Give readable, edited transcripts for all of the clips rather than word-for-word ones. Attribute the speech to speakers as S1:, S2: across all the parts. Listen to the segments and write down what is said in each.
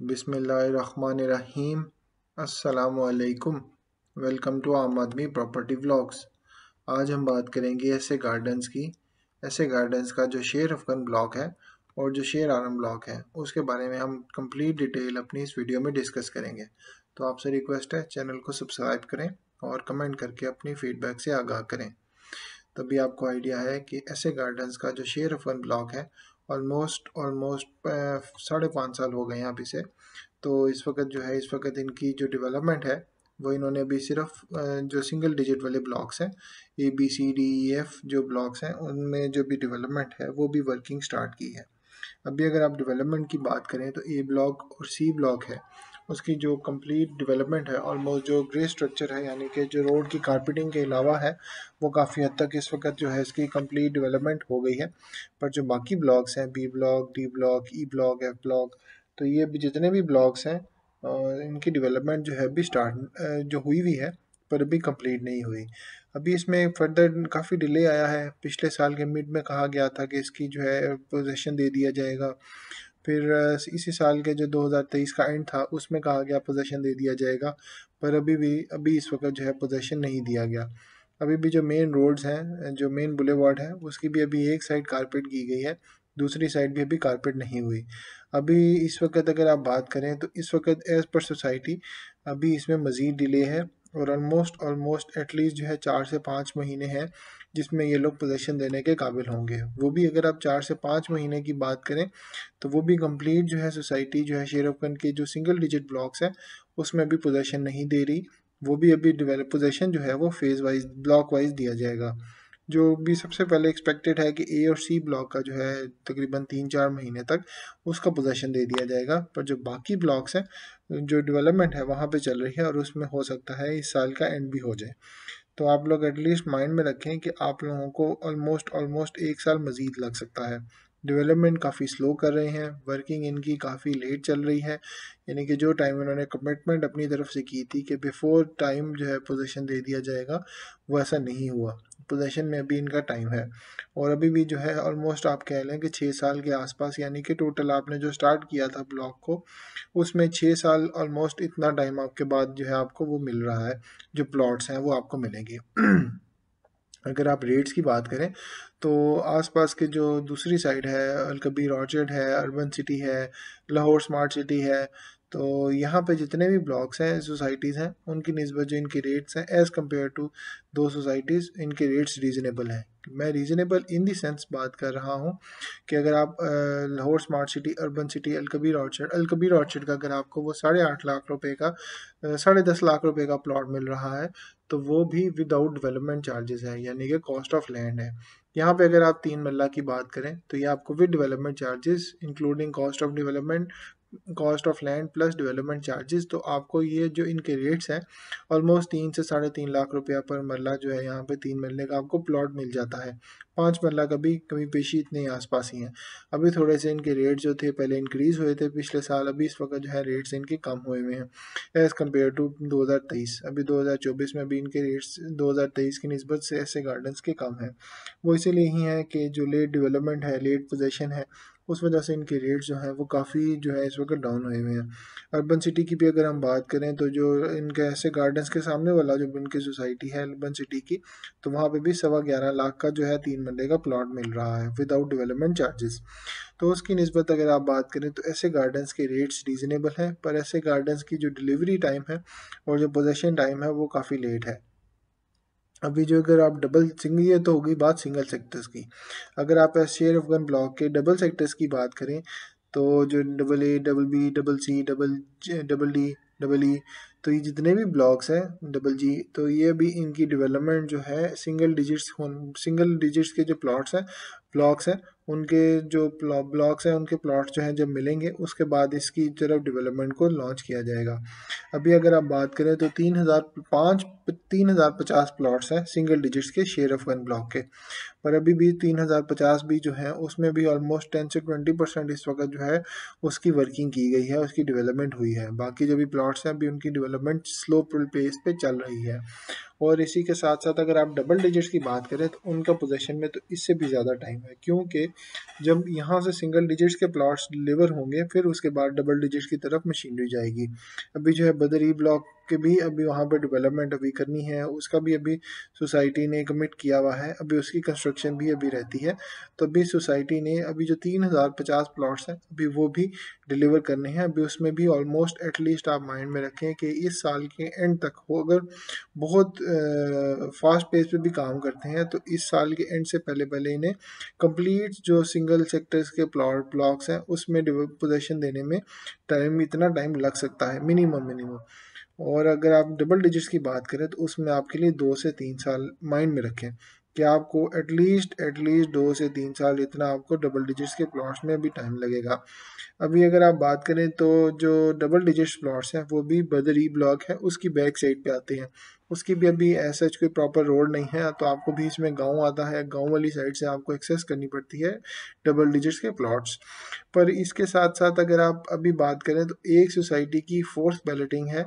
S1: बिस्मिल्लाहिर्रहमानिर्रहीम। अस्सलामुअलैकुम। Welcome to आम आदमी प्रॉपर्टी व्लॉग्स। आज हम बात करेंगे ऐसे गार्डन्स की। ऐसे गार्डन्स का जो शेर अफगन ब्लॉक है और जो शेर आलम ब्लॉक है उसके बारे में हम कंप्लीट डिटेल अपनी इस वीडियो में डिस्कस करेंगे। तो आपसे रिक्वेस्ट है चैनल को सब्सक्राइब करें और कमेंट करके अपनी फीडबैक से आगाह करें। तभी आपको आइडिया है कि ऐसे गार्डन्स का जो शेर अफगन ब्लॉक है ऑलमोस्ट 5.5 साल हो गए हैं अभी से। तो इस वक्त इनकी जो डेवलपमेंट है वो इन्होंने अभी सिर्फ जो सिंगल डिजिट वाले ब्लॉक्स हैं ABCDEF जो ब्लॉक्स हैं उनमें जो भी डेवलपमेंट है वो भी वर्किंग स्टार्ट की है। अभी अगर आप डेवलपमेंट की बात करें तो A ब्लॉक और C ब्लॉक है उसकी जो कंप्लीट डेवलपमेंट है ऑलमोस्ट जो ग्रे स्ट्रक्चर है यानी कि जो रोड की कारपेटिंग के अलावा है वो काफ़ी हद तक इस वक्त जो है इसकी कंप्लीट डेवलपमेंट हो गई है। पर जो बाकी ब्लॉक्स हैं B block, D block, E block, F block, तो ये भी जितने भी ब्लॉक्स हैं इनकी डेवलपमेंट जो है अभी स्टार्ट जो हुई हुई है पर अभी कंप्लीट नहीं हुई। अभी इसमें फर्दर काफ़ी डिले आया है। पिछले साल के मिड में कहा गया था कि इसकी जो है पोजीशन दे दिया जाएगा। फिर इसी साल के जो 2023 का एंड था उसमें कहा गया पोजीशन दे दिया जाएगा। पर अभी इस वक्त जो है पोजीशन नहीं दिया गया। अभी भी जो मेन रोड्स हैं जो मेन बुलेवार्ड है उसकी भी अभी एक साइड कारपेट की गई है, दूसरी साइड भी अभी कारपेट नहीं हुई। अभी इस वक्त अगर आप बात करें तो इस वक्त एज़ पर सोसाइटी अभी इसमें मज़ीद डिले है और ऑलमोस्ट एटलीस्ट जो है 4 से 5 महीने हैं जिसमें ये लोग पोजीशन देने के काबिल होंगे। वो भी अगर आप 4 से 5 महीने की बात करें तो वो भी कंप्लीट जो है सोसाइटी जो है शेर अफगन के जो सिंगल डिजिट ब्लॉक्स है उसमें अभी पोजीशन नहीं दे रही। वो भी अभी डेवलप पोजीशन जो है वो फेज़ वाइज ब्लॉक वाइज दिया जाएगा। जो भी सबसे पहले एक्सपेक्टेड है कि A और C ब्लॉक का जो है तकरीबन 3-4 महीने तक उसका पोजीशन दे दिया जाएगा। पर जो बाकी ब्लॉक्स हैं जो डेवलपमेंट है वहाँ पे चल रही है और उसमें हो सकता है इस साल का एंड भी हो जाए। तो आप लोग एटलीस्ट माइंड में रखें कि आप लोगों को ऑलमोस्ट 1 साल मज़ीद लग सकता है। डेवलपमेंट काफ़ी स्लो कर रहे हैं, वर्किंग इनकी काफ़ी लेट चल रही है। यानी कि जो टाइम उन्होंने कमिटमेंट अपनी तरफ से की थी कि बिफोर टाइम जो है पोजीशन दे दिया जाएगा वो ऐसा नहीं हुआ। पोजीशन में अभी इनका टाइम है और अभी भी जो है ऑलमोस्ट आप कह लें कि 6 साल के आसपास, यानी कि टोटल आपने जो स्टार्ट किया था ब्लॉक को उसमें 6 साल ऑलमोस्ट इतना टाइम आपके बाद जो है आपको वो मिल रहा है, जो प्लॉट्स हैं वो आपको मिलेंगे। अगर आप रेट्स की बात करें तो आसपास के जो दूसरी साइड है अलकबीर ऑर्चर्ड है, अर्बन सिटी है, लाहौर स्मार्ट सिटी है, तो यहाँ पे जितने भी ब्लॉक्स हैं सोसाइटीज़ हैं उनकी निस्बत जो इनके रेट्स हैं एज़ कम्पेयर टू दो सोसाइटीज़ इनके रेट्स रीज़नेबल हैं। मैं रीज़नेबल इन दी सेंस बात कर रहा हूँ कि अगर आप Lahore smart city, urban city, Al Kabir orchard का अगर आपको वो 8.5 लाख रुपए का 10.5 लाख रुपए का प्लॉट मिल रहा है तो वो भी विदाउट डेवलपमेंट चार्जेस है, यानी कि कॉस्ट ऑफ लैंड है। यहाँ पे अगर आप 3 मरला की बात करें तो ये आपको with development charges including cost of land plus development charges, तो आपको ये जो इनके रेट्स हैं ऑलमोस्ट 3 से 3.5 लाख रुपया पर मरला जो है यहाँ पे 3 मरले का आपको प्लॉट मिल जाता है। 5 मरला का भी कमी पेशी इतने आसपास ही हैं। अभी थोड़े से इनके रेट जो थे पहले इंक्रीज़ हुए थे पिछले साल, अभी इस वक्त जो है रेट्स इनके कम हुए हुए हैं एज़ कम्पेयर टू 2023। अभी 2024 में भी इनके रेट्स 2023 की निस्बत से ऐसे गार्डन्स के कम हैं। वो इसीलिए ही है कि जो लेट डेवलपमेंट है, लेट पोजीशन है, उस वजह से इनके रेट्स जो हैं वो काफ़ी जो है इस वक्त डाउन हुए हुए हैं। अर्बन सिटी की भी अगर हम बात करें तो जो इनके ऐसे गार्डन्स के सामने वाला जो इनकी सोसाइटी है अर्बन सिटी की, तो वहाँ पे भी 11.25 लाख का जो है 3 मरले का प्लॉट मिल रहा है विदाउट डेवलपमेंट चार्जेस। तो उसकी निस्बत अगर आप बात करें तो ऐसे गार्डन्स के रेट्स रीज़नेबल हैं, पर ऐसे गार्डन्स की जो डिलीवरी टाइम है और जो पोजेशन टाइम है वो काफ़ी लेट है। अभी जो अगर आप डबल सिंगल, ये तो हो गई बात सिंगल सेक्टर्स की। अगर आप शेर अफगन ब्लॉक के डबल सेक्टर्स की बात करें तो जो AA, BB, CC, double D, double E, तो ये जितने भी ब्लॉक्स हैं G, तो ये भी इनकी डेवलपमेंट जो है सिंगल डिजिट्स के जो ब्लॉक्स हैं उनके जो ब्लॉक्स हैं उनके प्लॉट्स जो हैं जब मिलेंगे उसके बाद इसकी तरफ डेवलपमेंट को लॉन्च किया जाएगा। अभी अगर आप बात करें तो 3050 प्लॉट्स हैं सिंगल डिजिट्स के शेर अफगन ब्लॉक के। पर अभी भी 3050 भी जो है उसमें भी ऑलमोस्ट 10 से 20% इस वक्त जो है उसकी वर्किंग की गई है, उसकी डेवलपमेंट हुई है। बाकी जो भी प्लॉट्स हैं अभी उनकी डेवलपमेंट स्लो पेस पे चल रही है। और इसी के साथ साथ अगर आप डबल डिजिट्स की बात करें तो उनका पोजीशन में तो इससे भी ज़्यादा टाइम है, क्योंकि जब यहाँ से सिंगल डिजिट्स के प्लॉट्स डिलीवर होंगे फिर उसके बाद डबल डिजिट्स की तरफ मशीनरी जाएगी। अभी जो है बदरी ब्लॉक के भी अभी वहाँ पर डेवलपमेंट अभी करनी है, उसका भी अभी सोसाइटी ने कमिट किया हुआ है, अभी उसकी कंस्ट्रक्शन भी अभी रहती है। तो अभी सोसाइटी ने अभी जो 3050 प्लॉट्स हैं अभी वो भी डिलीवर करने हैं। अभी उसमें भी ऑलमोस्ट एटलीस्ट आप माइंड में रखें कि इस साल के एंड तक हो, अगर बहुत फास्ट पेस पे भी काम करते हैं तो इस साल के एंड से पहले पहले इन्हें कंप्लीट जो सिंगल सेक्टर्स के ब्लॉक्स हैं उसमें पोजीशन देने में इतना टाइम लग सकता है मिनिमम। और अगर आप डबल डिजिट्स की बात करें तो उसमें आपके लिए 2 से 3 साल माइंड में रखें कि आपको एटलीस्ट 2 से 3 साल इतना आपको डबल डिजिट्स के प्लॉट्स में भी टाइम लगेगा। अभी अगर आप बात करें तो जो डबल डिजिट्स प्लॉट्स हैं वो भी बदरी ब्लॉक है उसकी बैक साइड पे आते हैं। उसकी भी अभी ऐसा कोई प्रॉपर रोड नहीं है, तो आपको बीच में गांव आता है, गांव वाली साइड से आपको एक्सेस करनी पड़ती है डबल डिजिट्स के प्लॉट्स। पर इसके साथ साथ अगर आप अभी बात करें तो एक सोसाइटी की फोर्थ बैलेटिंग है,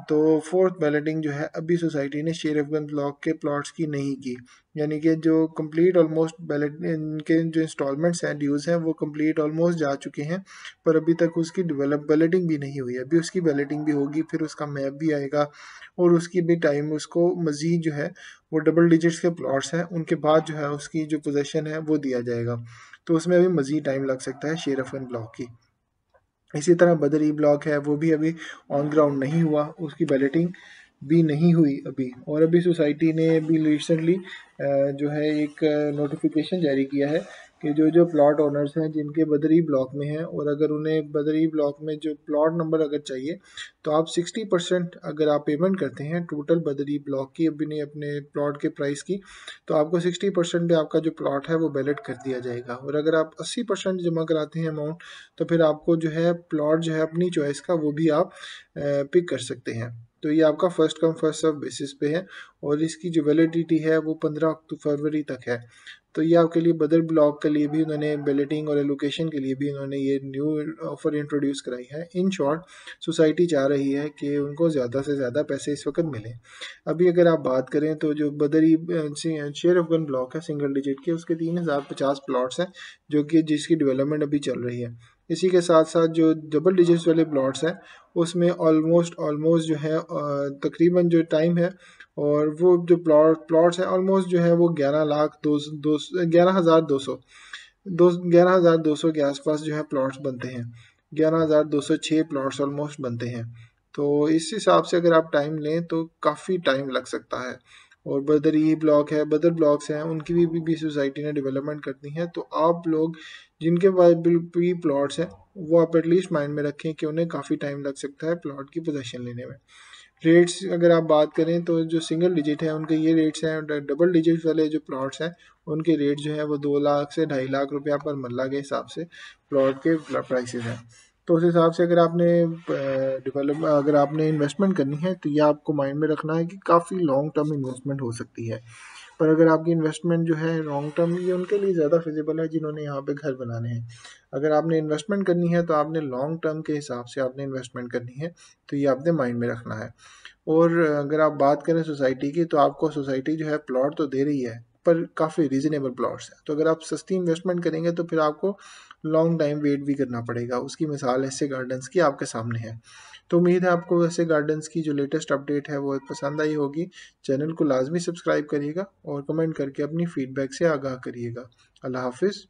S1: तो फोर्थ बैलेटिंग जो है अभी सोसाइटी ने शेरफगंज ब्लॉक के प्लॉट्स की नहीं की, यानी कि जो कंप्लीट ऑलमोस्ट बैलेट इनके जो इंस्टॉलमेंट्स हैं ड्यूज़ हैं वो कंप्लीट ऑलमोस्ट जा चुके हैं, पर अभी तक उसकी बैलेटिंग भी नहीं हुई है। अभी उसकी बैलेटिंग भी होगी, फिर उसका मैप भी आएगा और उसकी भी टाइम उसको मज़ीद जो है वो डबल डिजिट्स के प्लॉट्स हैं उनके बाद जो है उसकी जो पोजेसन है वो दिया जाएगा। तो उसमें अभी मज़ीद टाइम लग सकता है शेरफगंज ब्लॉक की। इसी तरह बदरी ब्लॉक है वो भी अभी ऑन ग्राउंड नहीं हुआ, उसकी बैलेटिंग भी नहीं हुई अभी। और अभी सोसाइटी ने भी रिसेंटली जो है एक नोटिफिकेशन जारी किया है कि जो जो प्लॉट ओनर्स हैं जिनके बदरी ब्लॉक में हैं और अगर उन्हें बदरी ब्लॉक में जो प्लॉट नंबर अगर चाहिए तो आप 60% अगर आप पेमेंट करते हैं टोटल बदरी ब्लॉक की अभी नहीं अपने प्लॉट के प्राइस की, तो आपको 60% पे आपका जो प्लॉट है वो बैलेट कर दिया जाएगा। और अगर आप 80% जमा कराते हैं अमाउंट तो फिर आपको जो है प्लॉट जो है अपनी चॉइस का वो भी आप पिक कर सकते हैं। तो ये आपका first come first serve basis पे है और इसकी जो वैलिडिटी है वो 15 फरवरी तक है। तो ये आपके लिए बदर ब्लॉक के लिए भी उन्होंने बैलेटिंग और एलोकेशन के लिए भी उन्होंने ये न्यू ऑफर इंट्रोड्यूस कराई है। इन शॉर्ट सोसाइटी चाह रही है कि उनको ज़्यादा से ज़्यादा पैसे इस वक्त मिलें। अभी अगर आप बात करें तो जो बदरी शेरफगंज ब्लॉक है सिंगल डिजिट के, उसके 3050 प्लॉट्स हैं जो कि जिसकी डेवलपमेंट अभी चल रही है। इसी के साथ साथ जो डबल डिजिट्स वाले प्लॉट्स हैं उसमें ऑलमोस्ट जो है तकरीबन जो टाइम है और वो जो प्लॉट्स हैं ऑलमोस्ट जो है वो 11,200 के आसपास जो है प्लॉट्स बनते हैं। 11,206 प्लॉट्स ऑलमोस्ट बनते हैं। तो इस हिसाब से अगर आप टाइम लें तो काफ़ी टाइम लग सकता है। और बदरी ब्लॉक है, बदर ब्लॉक्स हैं, उनकी भी सोसाइटी ने डेवलपमेंट करनी है। तो आप लोग जिनके पास भी प्लॉट्स हैं वो आप एटलीस्ट माइंड में रखें कि उन्हें काफ़ी टाइम लग सकता है प्लॉट की पोजीशन लेने में। रेट्स अगर आप बात करें तो जो सिंगल डिजिट है उनके ये रेट्स हैं, डबल डिजिट वाले जो प्लॉट्स हैं उनके रेट जो है वो 2 लाख से 2.5 लाख रुपया पर मरला के हिसाब से प्लॉट के प्राइसेस हैं। तो उस हिसाब से अगर आपने इन्वेस्टमेंट करनी है तो ये आपको माइंड में रखना है कि काफ़ी लॉन्ग टर्म इन्वेस्टमेंट हो सकती है। पर अगर आपकी इन्वेस्टमेंट जो है लॉन्ग टर्म, ये उनके लिए ज़्यादा फिजिबल है जिन्होंने यहाँ पे घर बनाने हैं। अगर आपने इन्वेस्टमेंट करनी है तो आपने लॉन्ग टर्म के हिसाब से आपने इन्वेस्टमेंट करनी है, तो ये आपने माइंड में रखना है। और अगर आप बात करें सोसाइटी की तो आपको सोसाइटी जो है प्लॉट तो दे रही है पर काफ़ी रीजनेबल प्लॉट्स हैं। तो अगर आप सस्ती इन्वेस्टमेंट करेंगे तो फिर आपको लॉन्ग टाइम वेट भी करना पड़ेगा। उसकी मिसाल ऐसे गार्डन्स की आपके सामने है। तो उम्मीद है आपको ऐसे गार्डन्स की जो लेटेस्ट अपडेट है वो पसंद आई होगी। चैनल को लाजमी सब्सक्राइब करिएगा और कमेंट करके अपनी फीडबैक से आगाह करिएगा। अल्लाह हाफिज़।